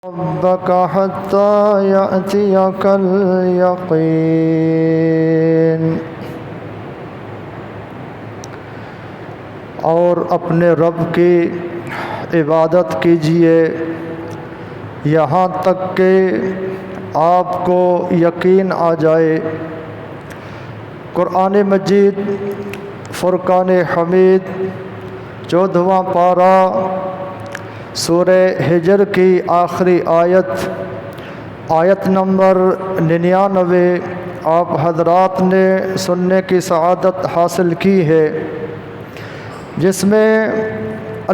ربك حتى يأتيك اليقين۔ اور اپنے رب کی عبادت کیجیے یہاں تک کہ آپ کو یقین آ جائے۔ قرآن مجید فرقان حمید 14واں پارہ سورہ ہجر کی آخری آیت نمبر 99 آپ حضرات نے سننے کی سعادت حاصل کی ہے، جس میں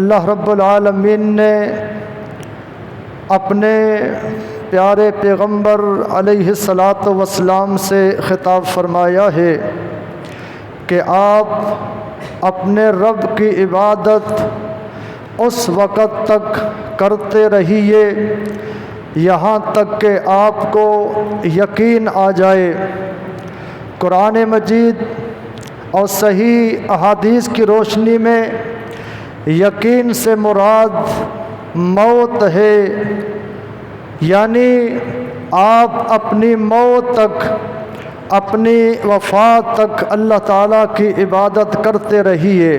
اللہ رب العالمین نے اپنے پیارے پیغمبر علیہ الصلاۃ والسلام سے خطاب فرمایا ہے کہ آپ اپنے رب کی عبادت اس وقت تک کرتے رہیے یہاں تک کہ آپ کو یقین آ جائے۔ قرآن مجید اور صحیح احادیث کی روشنی میں یقین سے مراد موت ہے، یعنی آپ اپنی موت تک، اپنی وفات تک اللہ تعالیٰ کی عبادت کرتے رہیے۔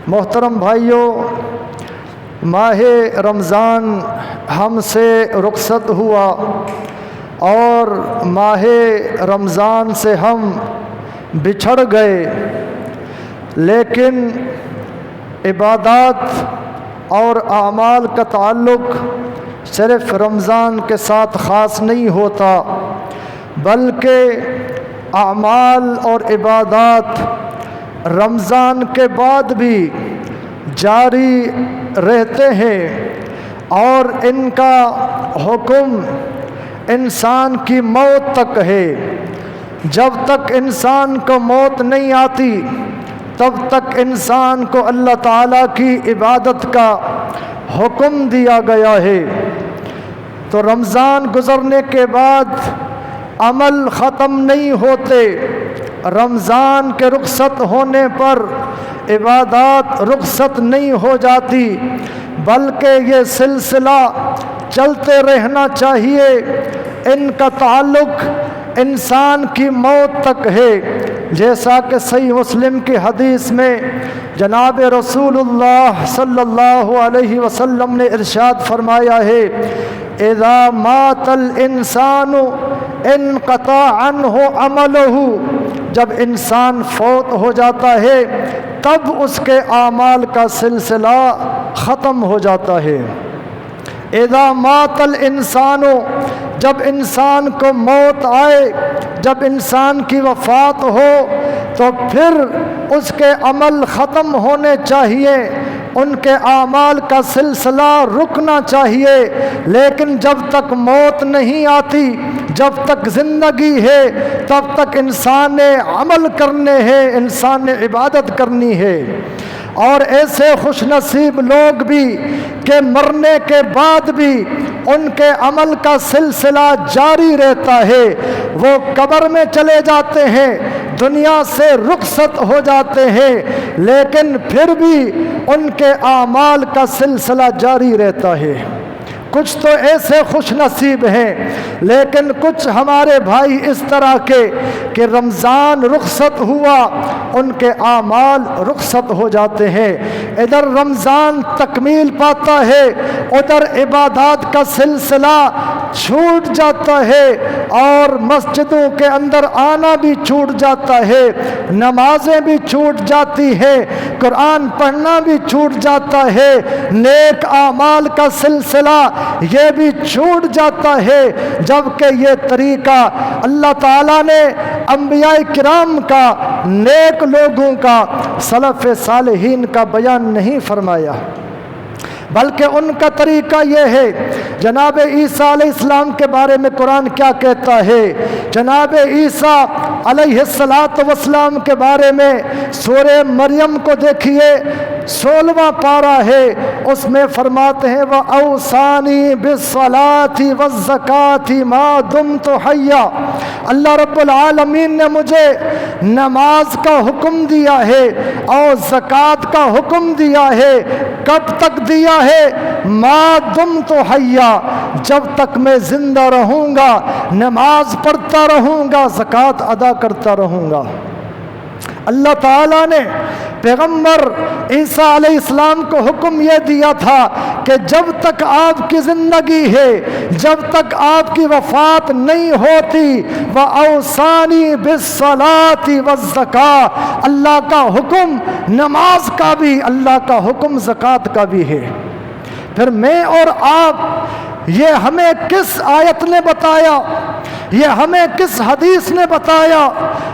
محترم بھائیوں، ماہ رمضان ہم سے رخصت ہوا اور ماہ رمضان سے ہم بچھڑ گئے، لیکن عبادات اور اعمال کا تعلق صرف رمضان کے ساتھ خاص نہیں ہوتا، بلکہ اعمال اور عبادات رمضان کے بعد بھی جاری رہتے ہیں، اور ان کا حکم انسان کی موت تک ہے۔ جب تک انسان کو موت نہیں آتی تب تک انسان کو اللہ تعالیٰ کی عبادت کا حکم دیا گیا ہے۔ تو رمضان گزرنے کے بعد عمل ختم نہیں ہوتے، رمضان کے رخصت ہونے پر عبادات رخصت نہیں ہو جاتی، بلکہ یہ سلسلہ چلتے رہنا چاہیے۔ ان کا تعلق انسان کی موت تک ہے، جیسا کہ صحیح مسلم کی حدیث میں جناب رسول اللہ صلی اللہ علیہ وسلم نے ارشاد فرمایا ہے، اذا مات الانسان انقطع عنہ عملہ، جب انسان فوت ہو جاتا ہے تب اس کے اعمال کا سلسلہ ختم ہو جاتا ہے۔ اذا مات الانسان، جب انسان کو موت آئے، جب انسان کی وفات ہو تو پھر اس کے عمل ختم ہونے چاہیے، ان کے اعمال کا سلسلہ رکنا چاہیے، لیکن جب تک موت نہیں آتی، جب تک زندگی ہے، تب تک انسان نے عمل کرنے ہیں، انسان نے عبادت کرنی ہے۔ اور ایسے خوش نصیب لوگ بھی کہ مرنے کے بعد بھی ان کے عمل کا سلسلہ جاری رہتا ہے، وہ قبر میں چلے جاتے ہیں، دنیا سے رخصت ہو جاتے ہیں، لیکن پھر بھی ان کے اعمال کا سلسلہ جاری رہتا ہے۔ کچھ تو ایسے خوش نصیب ہیں، لیکن کچھ ہمارے بھائی اس طرح کے کہ رمضان رخصت ہوا ان کے اعمال رخصت ہو جاتے ہیں، ادھر رمضان تکمیل پاتا ہے، ادھر عبادات کا سلسلہ چھوٹ جاتا ہے، اور مسجدوں کے اندر آنا بھی چھوٹ جاتا ہے، نمازیں بھی چھوٹ جاتی ہیں، قرآن پڑھنا بھی چھوٹ جاتا ہے، نیک اعمال کا سلسلہ یہ بھی چھوٹ جاتا ہے، جبکہ یہ طریقہ اللہ تعالیٰ نے انبیاء کرام کا، نیک لوگوں کا، سلف صالحین کا بیان نہیں فرمایا، بلکہ ان کا طریقہ یہ ہے۔ جناب عیسیٰ علیہ السلام کے بارے میں قرآن کیا کہتا ہے؟ جناب عیسیٰ علیہ السلام کے بارے میں سورہ مریم کو دیکھیے، 16واں پارہ ہے، اس میں فرماتے ہیں وَأَوْصَانِي بِالصَّلَاةِ وَالزَّكَاةِ مَا دُمْتُ حَيًّا، اللہ رب العالمین نے مجھے نماز کا حکم دیا ہے اور زکوٰۃ کا حکم دیا ہے۔ کب تک دیا ہے ما دمت حیا، جب تک میں زندہ رہوں گا نماز پڑھتا رہوں گا، زکوٰۃ ادا کرتا رہوں گا۔ اللہ تعالیٰ نے پیغمبر عیسیٰ علیہ السلام کو حکم یہ دیا تھا کہ جب تک آپ کی زندگی ہے، جب تک آپ کی وفات نہیں ہوتی، وَأَوْصَانِي بِالصَّلَاةِ وَالزَّكَاةِ، اللہ کا حکم نماز کا بھی، اللہ کا حکم زکوٰۃ کا بھی ہے۔ پھر میں اور آپ، یہ ہمیں کس آیت نے بتایا، یہ ہمیں کس حدیث نے بتایا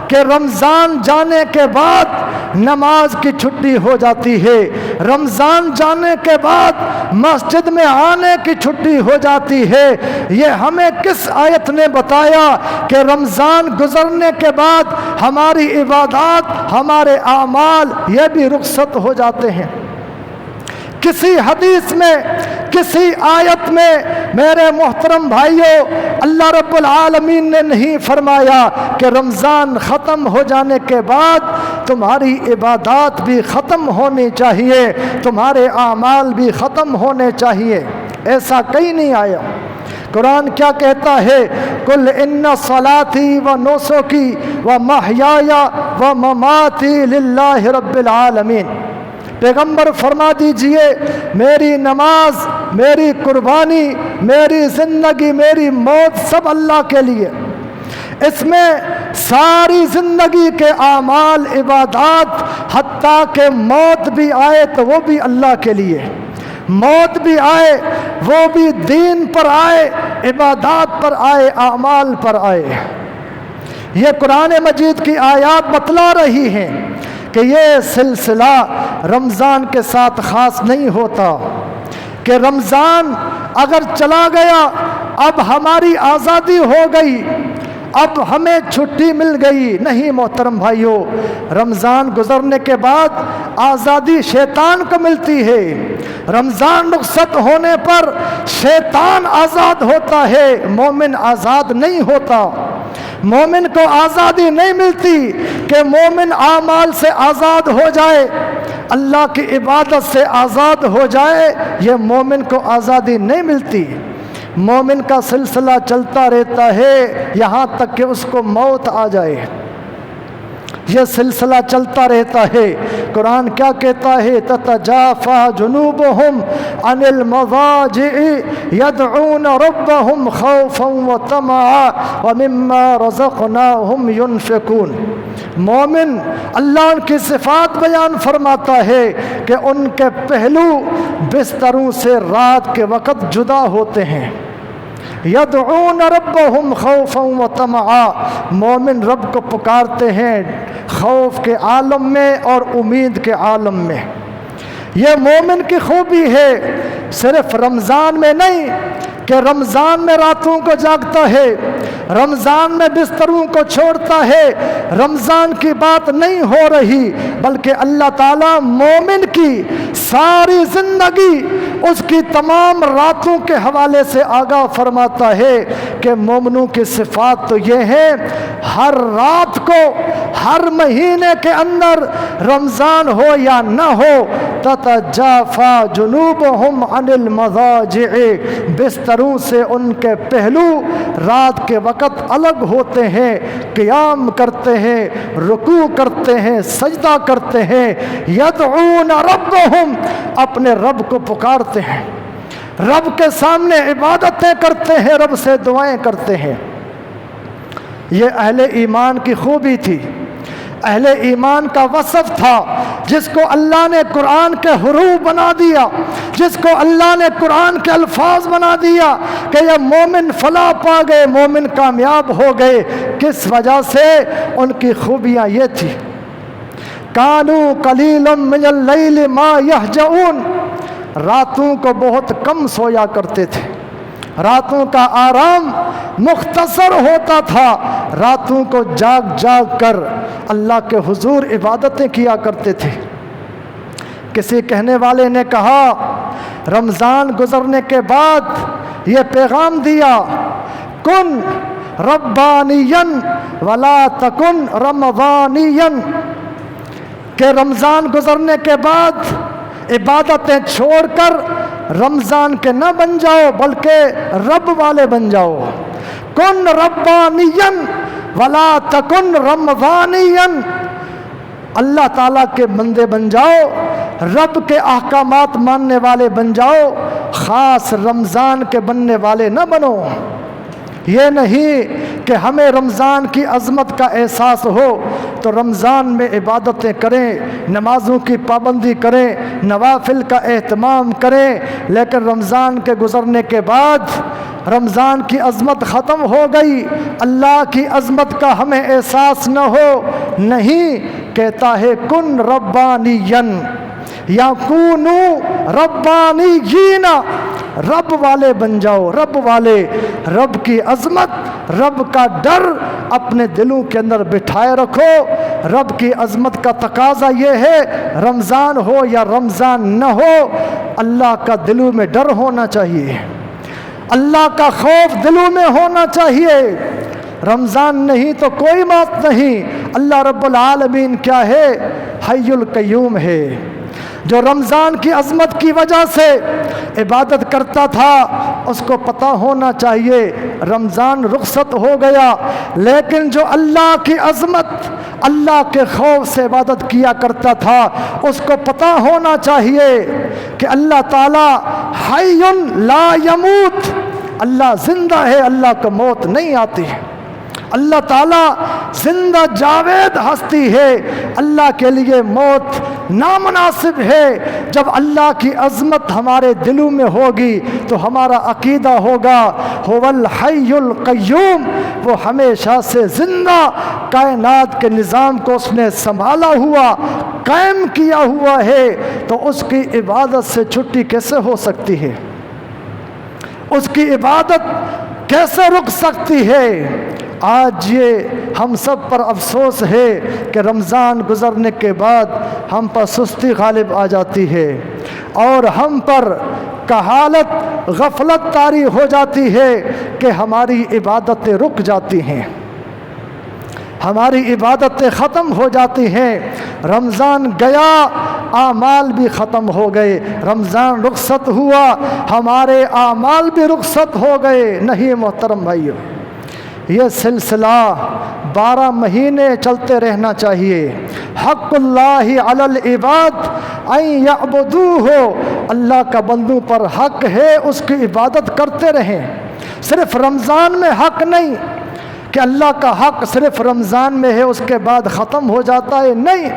کہ رمضان جانے کے بعد نماز کی چھٹی ہو جاتی ہے، رمضان جانے کے بعد مسجد میں آنے کی چھٹی ہو جاتی ہے؟ یہ ہمیں کس آیت نے بتایا کہ رمضان گزرنے کے بعد ہماری عبادات، ہمارے اعمال یہ بھی رخصت ہو جاتے ہیں؟ کسی حدیث میں، کسی آیت میں میرے محترم بھائیوں اللہ رب العالمین نے نہیں فرمایا کہ رمضان ختم ہو جانے کے بعد تمہاری عبادات بھی ختم ہونی چاہیے، تمہارے اعمال بھی ختم ہونے چاہیے، ایسا کہیں نہیں آیا۔ قرآن کیا کہتا ہے؟ قل ان صلاتی و نسکی و محیای و مماتی للہ رب العالمین، پیغمبر فرما دیجئے میری نماز، میری قربانی، میری زندگی، میری موت سب اللہ کے لیے۔ اس میں ساری زندگی کے اعمال، عبادات، حتیٰ کہ موت بھی آئے تو وہ بھی اللہ کے لیے، موت بھی آئے وہ بھی دین پر آئے، عبادات پر آئے، اعمال پر آئے۔ یہ قرآن مجید کی آیات بتلا رہی ہیں کہ یہ سلسلہ رمضان کے ساتھ خاص نہیں ہوتا کہ رمضان اگر چلا گیا اب ہماری آزادی ہو گئی، اب ہمیں چھٹی مل گئی۔ نہیں محترم بھائیوں، رمضان گزرنے کے بعد آزادی شیطان کو ملتی ہے۔ رمضان رخصت ہونے پر شیطان آزاد ہوتا ہے، مومن آزاد نہیں ہوتا۔ مومن کو آزادی نہیں ملتی کہ مومن اعمال سے آزاد ہو جائے، اللہ کی عبادت سے آزاد ہو جائے، یہ مومن کو آزادی نہیں ملتی۔ مومن کا سلسلہ چلتا رہتا ہے یہاں تک کہ اس کو موت آ جائے، یہ سلسلہ چلتا رہتا ہے۔ قرآن کیا کہتا ہے؟ تتجافى جنوبهم عن المضاجع يدعون ربهم خوفا وطمعا ومما رزقناهم ينفقون۔ مومن اللہ ان کی صفات بیان فرماتا ہے کہ ان کے پہلو بستروں سے رات کے وقت جدا ہوتے ہیں۔ یدعون ربهم خوفا وطمعا، مومن رب کو پکارتے ہیں خوف کے عالم میں اور امید کے عالم میں۔ یہ مومن کی خوبی ہے، صرف رمضان میں نہیں کہ رمضان میں راتوں کو جاگتا ہے، رمضان میں بستروں کو چھوڑتا ہے، رمضان کی بات نہیں ہو رہی، بلکہ اللہ تعالیٰ مومن کی ساری زندگی، اس کی تمام راتوں کے حوالے سے آگاہ فرماتا ہے کہ مومنوں کی صفات تو یہ ہے، ہر رات کو، ہر مہینے کے اندر رمضان ہو یا نہ ہو، تتجافى جنوبهم عن المضاجع، بستروں سے ان کے پہلو رات کے وقت الگ ہوتے ہیں، قیام کرتے ہیں، رکوع کرتے ہیں، سجدہ کرتے ہیں، یدعون ربهم، اپنے رب کو پکارتے ہیں، رب کے سامنے عبادتیں کرتے ہیں، رب سے دعائیں کرتے ہیں۔ یہ اہل ایمان کی خوبی تھی، اہل ایمان کا وصف تھا، جس کو اللہ نے قرآن کے حروف بنا دیا، جس کو اللہ نے قرآن کے الفاظ بنا دیا کہ یہ مومن فلاح پا گئے، مومن کامیاب ہو گئے۔ کس وجہ سے؟ ان کی خوبیاں یہ تھی، کانوا قلیلا من اللیل ما یہجعون، راتوں کو بہت کم سویا کرتے تھے، راتوں کا آرام مختصر ہوتا تھا، راتوں کو جاگ جاگ کر اللہ کے حضور عبادتیں کیا کرتے تھے۔ کسی کہنے والے نے کہا رمضان گزرنے کے بعد یہ پیغام دیا، کن ربانیا ولا تکن رمضانیا، کہ رمضان گزرنے کے بعد عبادتیں چھوڑ کر رمضان کے نہ بن جاؤ بلکہ رب والے بن جاؤ. کن ربانین ولا تکن رمضانین. اللہ تعالیٰ کے بندے بن جاؤ, رب کے احکامات ماننے والے بن جاؤ, خاص رمضان کے بننے والے نہ بنو. یہ نہیں کہ ہمیں رمضان کی عظمت کا احساس ہو تو رمضان میں عبادتیں کریں, نمازوں کی پابندی کریں, نوافل کا اہتمام کریں, لیکن رمضان کے گزرنے کے بعد رمضان کی عظمت ختم ہو گئی, اللہ کی عظمت کا ہمیں احساس نہ ہو. نہیں, کہتا ہے کن ربانین یا کونو ربانیین, رب والے بن جاؤ, رب والے. رب کی عظمت, رب کا ڈر اپنے دلوں کے اندر بٹھائے رکھو. رب کی عظمت کا تقاضا یہ ہے, رمضان ہو یا رمضان نہ ہو, اللہ کا دلوں میں ڈر ہونا چاہیے, اللہ کا خوف دلوں میں ہونا چاہیے. رمضان نہیں تو کوئی بات نہیں. اللہ رب العالمین کیا ہے؟ حی القیوم ہے, جو رمضان کی عظمت کی وجہ سے عبادت کرتا تھا اس کو پتہ ہونا چاہیے رمضان رخصت ہو گیا, لیکن جو اللہ کی عظمت, اللہ کے خوف سے عبادت کیا کرتا تھا اس کو پتہ ہونا چاہیے کہ اللہ تعالیٰ حی لا یموت, اللہ زندہ ہے, اللہ کو موت نہیں آتی ہے. اللہ تعالیٰ زندہ جاوید ہستی ہے, اللہ کے لیے موت نامناسب ہے. جب اللہ کی عظمت ہمارے دلوں میں ہوگی تو ہمارا عقیدہ ہوگا هو الحی القیوم, وہ ہمیشہ سے زندہ, کائنات کے نظام کو اس نے سنبھالا ہوا, قائم کیا ہوا ہے, تو اس کی عبادت سے چھٹی کیسے ہو سکتی ہے؟ اس کی عبادت کیسے رک سکتی ہے؟ آج یہ ہم سب پر افسوس ہے کہ رمضان گزرنے کے بعد ہم پر سستی غالب آ جاتی ہے اور ہم پر کہالت, غفلت طاری ہو جاتی ہے کہ ہماری عبادتیں رک جاتی ہیں, ہماری عبادتیں ختم ہو جاتی ہیں. رمضان گیا, اعمال بھی ختم ہو گئے. رمضان رخصت ہوا, ہمارے اعمال بھی رخصت ہو گئے. نہیں محترم بھائیو, یہ سلسلہ 12 مہینے چلتے رہنا چاہیے. حق اللہ علی العباد ان یعبدوہ, اللہ کا بندوں پر حق ہے اس کی عبادت کرتے رہیں. صرف رمضان میں حق نہیں کہ اللہ کا حق صرف رمضان میں ہے اس کے بعد ختم ہو جاتا ہے, نہیں.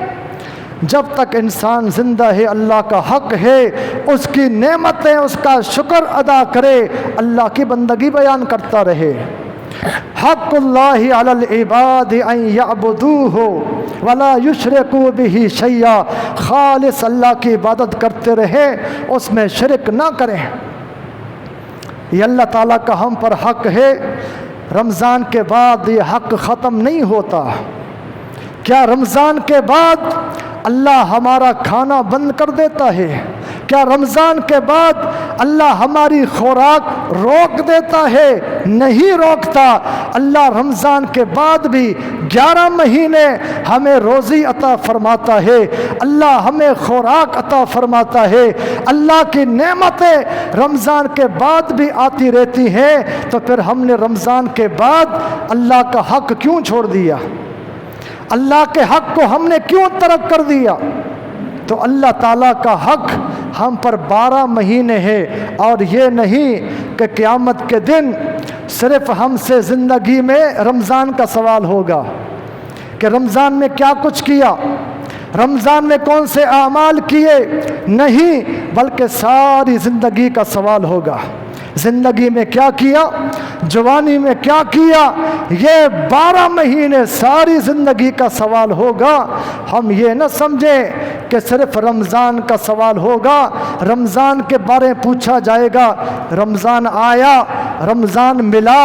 جب تک انسان زندہ ہے اللہ کا حق ہے اس کی نعمتیں, اس کا شکر ادا کرے, اللہ کی بندگی بیان کرتا رہے. حق اللہ علی العباد ان یعبدوہ ولا یشرکوا بہ شیئا, خالص اللہ کی عبادت کرتے رہیں, اس میں شرک نہ کریں. یہ اللہ تعالیٰ کا ہم پر حق ہے. رمضان کے بعد یہ حق ختم نہیں ہوتا. کیا رمضان کے بعد اللہ ہمارا کھانا بند کر دیتا ہے؟ کیا رمضان کے بعد اللہ ہماری خوراک روک دیتا ہے؟ نہیں روکتا. اللہ رمضان کے بعد بھی 11 مہینے ہمیں روزی عطا فرماتا ہے, اللہ ہمیں خوراک عطا فرماتا ہے. اللہ کی نعمتیں رمضان کے بعد بھی آتی رہتی ہیں, تو پھر ہم نے رمضان کے بعد اللہ کا حق کیوں چھوڑ دیا؟ اللہ کے حق کو ہم نے کیوں ترک کر دیا؟ تو اللہ تعالیٰ کا حق ہم پر 12 مہینے ہے, اور یہ نہیں کہ قیامت کے دن صرف ہم سے زندگی میں رمضان کا سوال ہوگا کہ رمضان میں کیا کچھ کیا, رمضان میں کون سے اعمال کیے. نہیں, بلکہ ساری زندگی کا سوال ہوگا. زندگی میں کیا کیا, جوانی میں کیا کیا, یہ 12 مہینے ساری زندگی کا سوال ہوگا. ہم یہ نہ سمجھیں کہ صرف رمضان کا سوال ہوگا, رمضان کے بارے میں پوچھا جائے گا, رمضان آیا, رمضان ملا,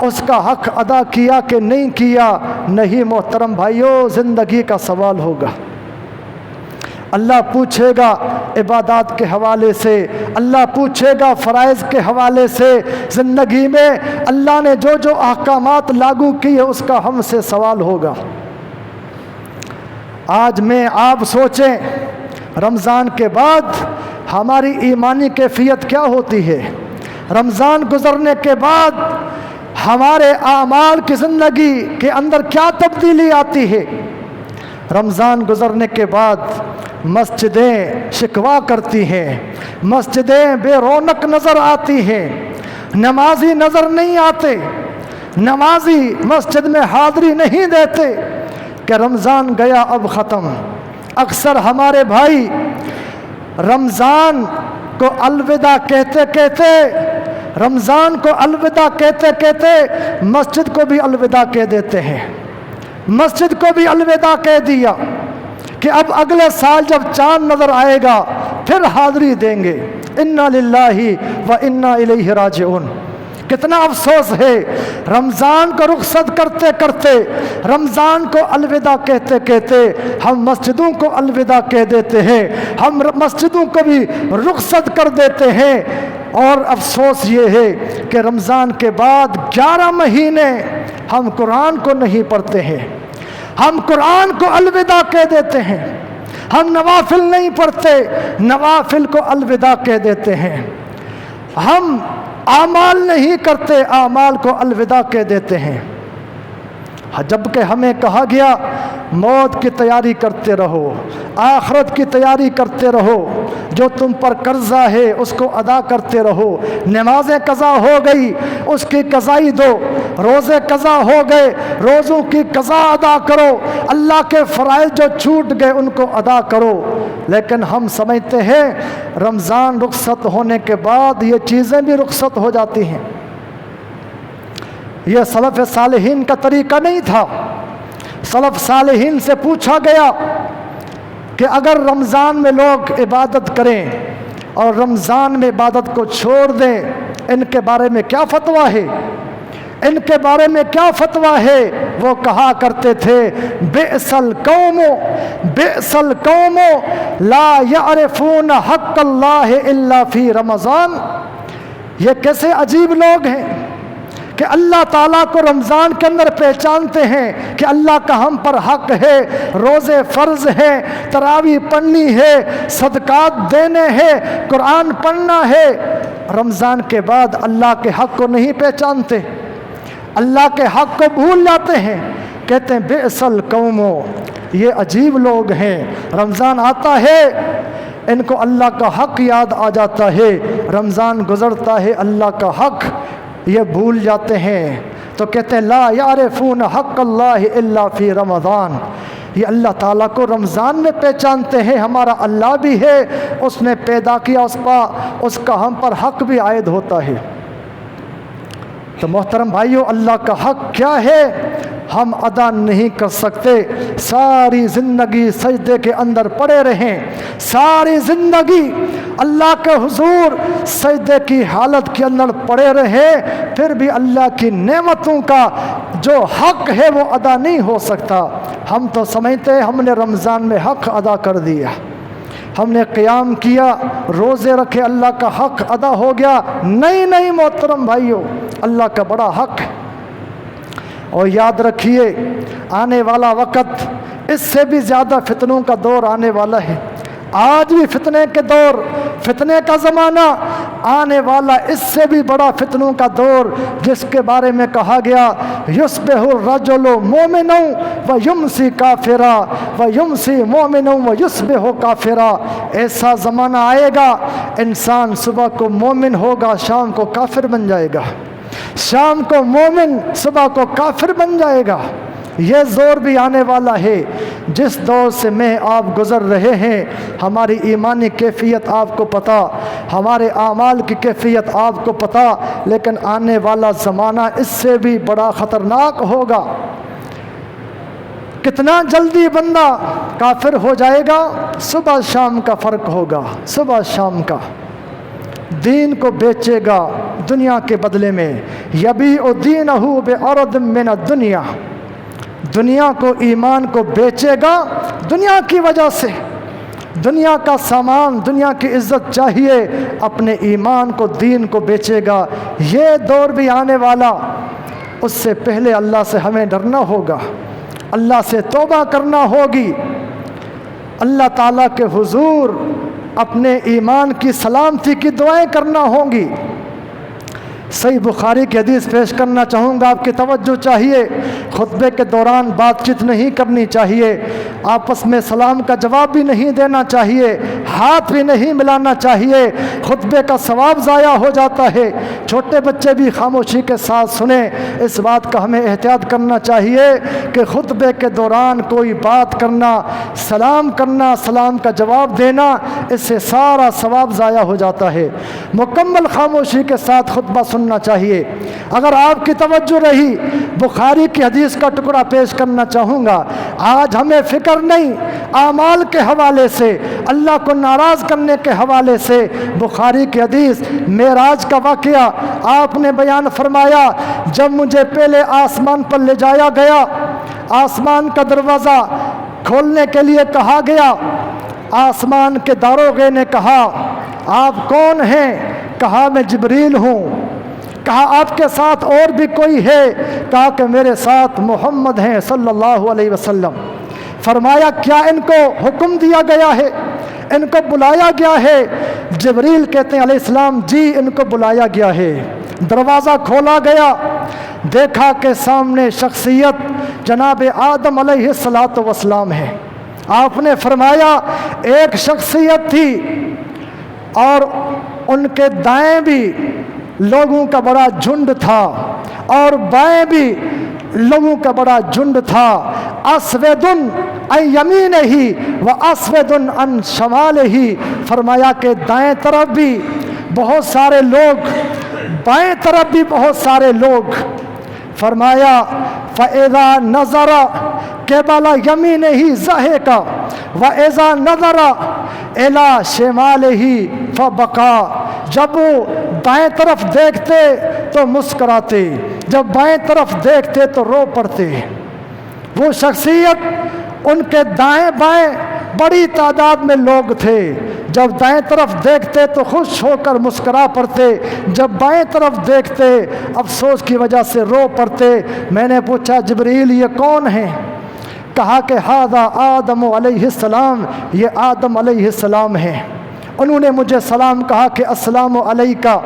اس کا حق ادا کیا کہ نہیں کیا. نہیں محترم بھائیو, زندگی کا سوال ہوگا. اللہ پوچھے گا عبادات کے حوالے سے, اللہ پوچھے گا فرائض کے حوالے سے. زندگی میں اللہ نے جو جو احکامات لاگو کیے اس کا ہم سے سوال ہوگا. آج میں آپ سوچیں, رمضان کے بعد ہماری ایمانی کیفیت کیا ہوتی ہے؟ رمضان گزرنے کے بعد ہمارے اعمال کی زندگی کے اندر کیا تبدیلی آتی ہے؟ رمضان گزرنے کے بعد مسجدیں شکوہ کرتی ہیں، مسجدیں بے رونق نظر آتی ہیں، نمازی نظر نہیں آتے، نمازی مسجد میں حاضری نہیں دیتے کہ رمضان گیا اب ختم۔ اکثر ہمارے بھائی رمضان کو الوداع کہتے کہتے رمضان کو الوداع کہتے کہتے مسجد کو بھی الوداع کہہ دیتے ہیں، مسجد کو بھی الوداع کہہ دیا کہ اب اگلے سال جب چاند نظر آئے گا پھر حاضری دیں گے۔ انا للہ و انا الیہ راجعون۔ کتنا افسوس ہے، رمضان کو رخصت کرتے کرتے، رمضان کو الوداع کہتے کہتے ہم مسجدوں کو الوداع کہہ دیتے ہیں، ہم مسجدوں کو بھی رخصت کر دیتے ہیں۔ اور افسوس یہ ہے کہ رمضان کے بعد 11 مہینے ہم قرآن کو نہیں پڑھتے ہیں، ہم قرآن کو الوداع کہہ دیتے ہیں، ہم نوافل نہیں پڑھتے، نوافل کو الوداع کہہ دیتے ہیں، ہم اعمال نہیں کرتے، اعمال کو الوداع کہہ دیتے ہیں، جبکہ ہمیں کہا گیا موت کی تیاری کرتے رہو، آخرت کی تیاری کرتے رہو، جو تم پر قرضہ ہے اس کو ادا کرتے رہو، نمازیں قضا ہو گئی اس کی قضائی دو، روزے قضا ہو گئے روزوں کی قضا ادا کرو، اللہ کے فرائض جو چھوٹ گئے ان کو ادا کرو۔ لیکن ہم سمجھتے ہیں رمضان رخصت ہونے کے بعد یہ چیزیں بھی رخصت ہو جاتی ہیں۔ یہ سلف صالحین کا طریقہ نہیں تھا۔ سلف صالحین سے پوچھا گیا کہ اگر رمضان میں لوگ عبادت کریں اور رمضان میں عبادت کو چھوڑ دیں، ان کے بارے میں کیا فتویٰ ہے؟ ان کے بارے میں کیا فتویٰ ہے؟ وہ کہا کرتے تھے بئس القوم لا یعرفون حق اللہ الا فی رمضان۔ یہ کیسے عجیب لوگ ہیں کہ اللہ تعالیٰ کو رمضان کے اندر پہچانتے ہیں کہ اللہ کا ہم پر حق ہے، روزے فرض ہیں، تراویح پڑھنی ہے، صدقات دینے ہیں، قرآن پڑھنا ہے، رمضان کے بعد اللہ کے حق کو نہیں پہچانتے، اللہ کے حق کو بھول جاتے ہیں۔ کہتے ہیں بئس القوم، یہ عجیب لوگ ہیں، رمضان آتا ہے ان کو اللہ کا حق یاد آ جاتا ہے، رمضان گزرتا ہے اللہ کا حق یہ بھول جاتے ہیں۔ تو کہتے ہیں لا یعرفون حق اللہ الا فی رمضان، یہ اللہ تعالیٰ کو رمضان میں پہچانتے ہیں، ہمارا اللہ بھی ہے، اس نے پیدا کیا، اس کا ہم پر حق بھی عائد ہوتا ہے۔ تو محترم بھائیو، اللہ کا حق کیا ہے ہم ادا نہیں کر سکتے، ساری زندگی سجدے کے اندر پڑے رہیں، ساری زندگی اللہ کے حضور سجدے کی حالت کے اندر پڑے رہیں، پھر بھی اللہ کی نعمتوں کا جو حق ہے وہ ادا نہیں ہو سکتا۔ ہم تو سمجھتے ہیں ہم نے رمضان میں حق ادا کر دیا، ہم نے قیام کیا، روزے رکھے، اللہ کا حق ادا ہو گیا۔ نہیں محترم بھائیو، اللہ کا بڑا حق ہے۔ اور یاد رکھیے آنے والا وقت اس سے بھی زیادہ فتنوں کا دور آنے والا ہے۔ آج بھی فتنے کے دور، فتنے کا زمانہ آنے والا، اس سے بھی بڑا فتنوں کا دور، جس کے بارے میں کہا گیا یصبح الرجل مومنا ویمسی کافرا ویمسی مومنا ویصبح کافرا۔ ایسا زمانہ آئے گا انسان صبح کو مومن ہوگا، شام کو کافر بن جائے گا، شام کو مومن، صبح کو کافر بن جائے گا۔ یہ زور بھی آنے والا ہے۔ جس دور سے میں آپ گزر رہے ہیں، ہماری ایمانی کیفیت آپ کو پتہ، ہمارے اعمال کی کیفیت آپ کو پتہ، لیکن آنے والا زمانہ اس سے بھی بڑا خطرناک ہوگا۔ کتنا جلدی بندہ کافر ہو جائے گا، صبح شام کا فرق ہوگا، صبح شام کا۔ دین کو بیچے گا دنیا کے بدلے میں، یبیع دینہ بعرض من الدنیا، دنیا کو، ایمان کو بیچے گا دنیا کی وجہ سے، دنیا کا سامان، دنیا کی عزت چاہیے، اپنے ایمان کو، دین کو بیچے گا۔ یہ دور بھی آنے والا، اس سے پہلے اللہ سے ہمیں ڈرنا ہوگا، اللہ سے توبہ کرنا ہوگی، اللہ تعالیٰ کے حضور اپنے ایمان کی سلامتی کی دعائیں کرنا ہوں گی۔ صحیح بخاری کی حدیث پیش کرنا چاہوں گا، آپ کی توجہ چاہیے۔ خطبے کے دوران بات چیت نہیں کرنی چاہیے، آپس میں سلام کا جواب بھی نہیں دینا چاہیے، ہاتھ بھی نہیں ملانا چاہیے، خطبے کا ثواب ضائع ہو جاتا ہے۔ چھوٹے بچے بھی خاموشی کے ساتھ سنیں، اس بات کا ہمیں احتیاط کرنا چاہیے کہ خطبے کے دوران کوئی بات کرنا، سلام کا جواب دینا، اس سے سارا ثواب ضائع ہو جاتا ہے۔ مکمل خاموشی کے ساتھ خطبہ سننا چاہیے۔ اگر آپ کی توجہ رہی، بخاری کی حدیث کا ٹکڑا پیش کرنا چاہوں گا۔ آج ہمیں فکر نہیں، اعمال کے حوالے سے، اللہ کو ناراض کرنے کے حوالے سے بخاری کی حدیث معراج کا واقعہ آپ نے بیان فرمایا۔ جب مجھے پہلے آسمان پر لے جایا گیا، آسمان کا دروازہ کھولنے کے لیے کہا گیا، آسمان کے داروغے نے کہا آپ کون ہیں؟ کہا میں جبریل ہوں۔ کہا آپ کے ساتھ اور بھی کوئی ہے؟ کہا کہ میرے ساتھ محمد ہیں صلی اللہ علیہ وسلم۔ فرمایا کیا ان کو حکم دیا گیا ہے، ان کو بلایا گیا ہے؟ جبریل کہتے ہیں علیہ السلام جی ان کو بلایا گیا ہے۔ دروازہ کھولا گیا، دیکھا کہ سامنے شخصیت جناب آدم علیہ السلام ہے۔ آپ نے فرمایا ایک شخصیت تھی اور ان کے دائیں بھی لوگوں کا بڑا جھنڈ تھا اور بائیں بھی لوگوں کا بڑا جھنڈ تھا۔ اسود عن یمینہ و اسود عن شمالہ، فرمایا کہ دائیں طرف بھی بہت سارے لوگ، بائیں طرف بھی بہت سارے لوگ۔ فرمایا فَإِذَا نَظَرَ قِبَلَ يَمِينِهِ ضَحِكَ وَإِذَا نَظَرَ إِلَى شِمَالِهِ فَبَكَى، جب وہ دائیں طرف دیکھتے تو مسکراتے، جب بائیں طرف دیکھتے تو رو پڑتے۔ وہ شخصیت، ان کے دائیں بائیں بڑی تعداد میں لوگ تھے، جب دائیں طرف دیکھتے تو خوش ہو کر مسکرا پڑتے، جب بائیں طرف دیکھتے افسوس کی وجہ سے رو پڑتے۔ میں نے پوچھا جبریل یہ کون ہیں؟ کہا کہ ھذا آدم علیہ السلام، یہ آدم علیہ السلام ہیں۔ انہوں نے مجھے سلام کہا کہ السلام علیکہ،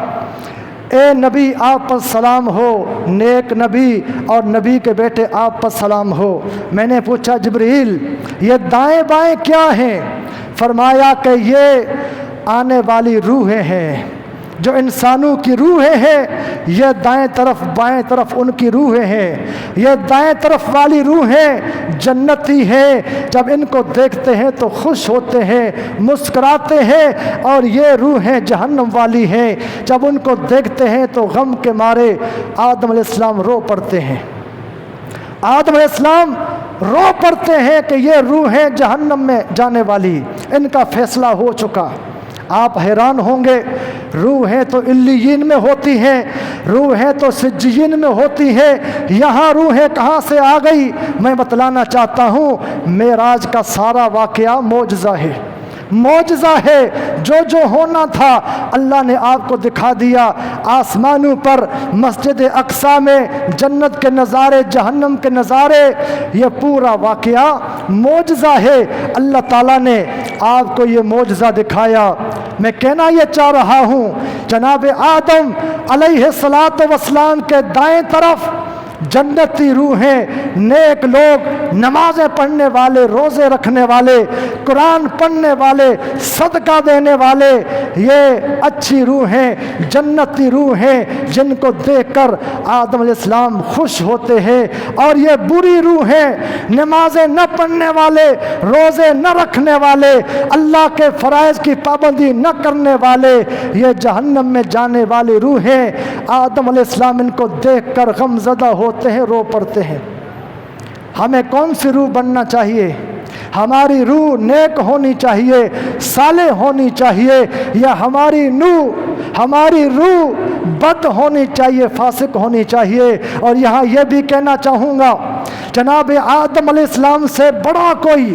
اے نبی آپ پر سلام ہو، نیک نبی اور نبی کے بیٹے آپ پر سلام ہو۔ میں نے پوچھا جبریل یہ دائیں بائیں کیا ہیں؟ فرمایا کہ یہ آنے والی روحیں ہیں، جو انسانوں کی روحیں ہیں، یہ دائیں طرف بائیں طرف ان کی روحیں ہیں۔ یہ دائیں طرف والی روحیں جنتی ہیں، جب ان کو دیکھتے ہیں تو خوش ہوتے ہیں، مسکراتے ہیں، اور یہ روحیں جہنم والی ہیں، جب ان کو دیکھتے ہیں تو غم کے مارے آدم علیہ السلام رو پڑتے ہیں۔ آدم علیہ السلام رو پڑتے ہیں کہ یہ روحیں جہنم میں جانے والی، ان کا فیصلہ ہو چکا۔ آپ حیران ہوں گے، روحیں تو علیین میں ہوتی ہیں، روحیں تو سجین میں ہوتی ہیں، یہاں روحیں کہاں سے آ گئی؟ میں بتلانا چاہتا ہوں معراج کا سارا واقعہ معجزہ ہے، معجزہ ہے۔ جو ہونا تھا اللہ نے آپ کو دکھا دیا۔ آسمانوں پر مسجد اقصیٰ میں جنت کے نظارے، جہنم کے نظارے، یہ پورا واقعہ معجزہ ہے۔ اللہ تعالیٰ نے آپ کو یہ معجزہ دکھایا۔ میں کہنا یہ چاہ رہا ہوں جناب آدم علیہ السلام کے دائیں طرف جنتی روحیں، نیک لوگ، نمازیں پڑھنے والے، روزے رکھنے والے، قرآن پڑھنے والے، صدقہ دینے والے، یہ اچھی روحیں، جنتی روحیں، جن کو دیکھ کر آدم علیہ السلام خوش ہوتے ہیں۔ اور یہ بری روحیں، نمازیں نہ پڑھنے والے، روزے نہ رکھنے والے، اللہ کے فرائض کی پابندی نہ کرنے والے، یہ جہنم میں جانے والی روحیں، آدم علیہ السلام ان کو دیکھ کر غم زدہ ہوتے ہیں، رو پڑتے ہیں۔ ہمیں کون سی روح بننا چاہیے؟ ہماری روح نیک ہونی چاہیے، صالح ہونی چاہیے، یا ہماری روح بد ہونی چاہیے، فاسق ہونی چاہیے؟ اور یہاں یہ بھی کہنا چاہوں گا جناب آدم علیہ السلام سے بڑا کوئی